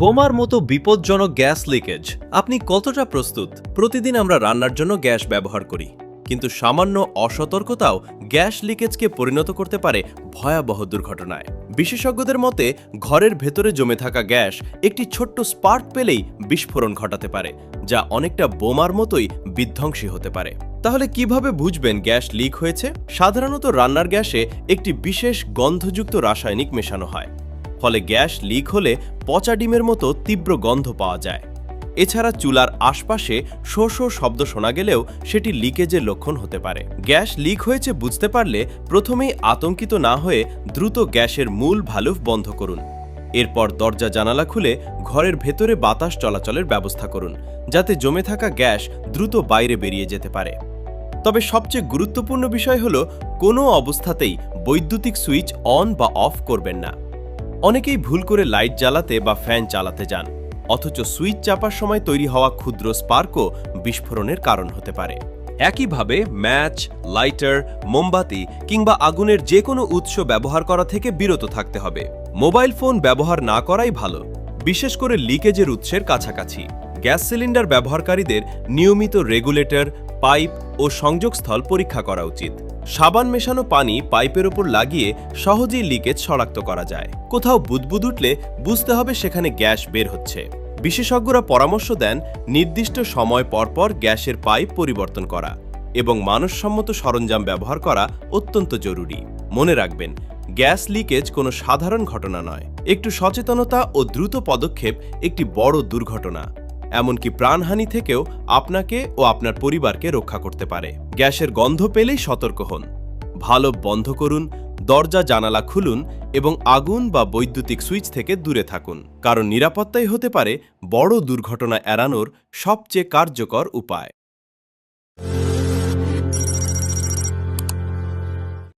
বোমার মতো বিপজ্জনক গ্যাস লিকেজ। আপনি কতটা প্রস্তুত? প্রতিদিন আমরা রান্নার জন্য গ্যাস ব্যবহার করি, কিন্তু সামান্য অসতর্কতাও গ্যাস লিকেজকে পরিণত করতে পারে ভয়াবহ দুর্ঘটনায়। বিশেষজ্ঞদের মতে ঘরের ভেতরে জমে থাকা গ্যাস একটি ছোট্ট স্পার্ক পেলেই বিস্ফোরণ ঘটাতে পারে, যা অনেকটা বোমার মতোই বিধ্বংসী হতে পারে। তাহলে কিভাবে বুঝবেন গ্যাস লিক হয়েছে? সাধারণত রান্নার গ্যাসে একটি বিশেষ গন্ধযুক্ত রাসায়নিক মেশানো হয়, ফলে গ্যাস লিক হলে পচা ডিমের মতো তীব্র গন্ধ পাওয়া যায়। এছাড়া চুলার আশপাশে শো শো শব্দ শোনা গেলেও সেটি লিকেজের লক্ষণ হতে পারে। গ্যাস লিক হয়েছে বুঝতে পারলে প্রথমেই আতঙ্কিত না হয়ে দ্রুত গ্যাসের মূল ভালভ বন্ধ করুন। এরপর দরজা জানালা খুলে ঘরের ভেতরে বাতাস চলাচলের ব্যবস্থা করুন, যাতে জমে থাকা গ্যাস দ্রুত বাইরে বেরিয়ে যেতে পারে। তবে সবচেয়ে গুরুত্বপূর্ণ বিষয় হলো কোনো অবস্থাতেই বৈদ্যুতিক সুইচ অন বা অফ করবেন না। অনেকেই ভুল করে লাইট জ্বালাতে বা ফ্যান চালাতে যান, অথচ সুইচ চাপার সময় তৈরি হওয়া ক্ষুদ্র স্পার্কও বিস্ফোরণের কারণ হতে পারে। একইভাবে ম্যাচ, লাইটার, মোমবাতি কিংবা আগুনের যে কোনো উৎস ব্যবহার করা থেকে বিরত থাকতে হবে। মোবাইল ফোন ব্যবহার না করাই ভালো, বিশেষ করে লিকেজের উৎসের কাছাকাছি। গ্যাস সিলিন্ডার ব্যবহারকারীদের নিয়মিত রেগুলেটর, পাইপ ও সংযোগস্থল পরীক্ষা করা উচিত। সাবান মেশানো পানি পাইপের ওপর লাগিয়ে সহজেই লিকেজ শনাক্ত করা যায়। কোথাও বুদবুদ উঠলে বুঝতে হবে সেখানে গ্যাস বের হচ্ছে। বিশেষজ্ঞরা পরামর্শ দেন নির্দিষ্ট সময় পরপর গ্যাসের পাইপ পরিবর্তন করা এবং মানসম্মত সরঞ্জাম ব্যবহার করা অত্যন্ত জরুরি। মনে রাখবেন, গ্যাস লিকেজ কোনো সাধারণ ঘটনা নয়। একটু সচেতনতা ও দ্রুত পদক্ষেপ একটি বড় দুর্ঘটনা, এমনকি প্রাণহানি থেকেও আপনাকে ও আপনার পরিবারকে রক্ষা করতে পারে। গ্যাসের গন্ধ পেলেই সতর্ক হন, ভালভ বন্ধ করুন, দরজা জানালা খুলুন এবং আগুন বা বৈদ্যুতিক সুইচ থেকে দূরে থাকুন, কারণ নিরাপত্তাই হতে পারে বড় দুর্ঘটনা এড়ানোর সবচেয়ে কার্যকর উপায়।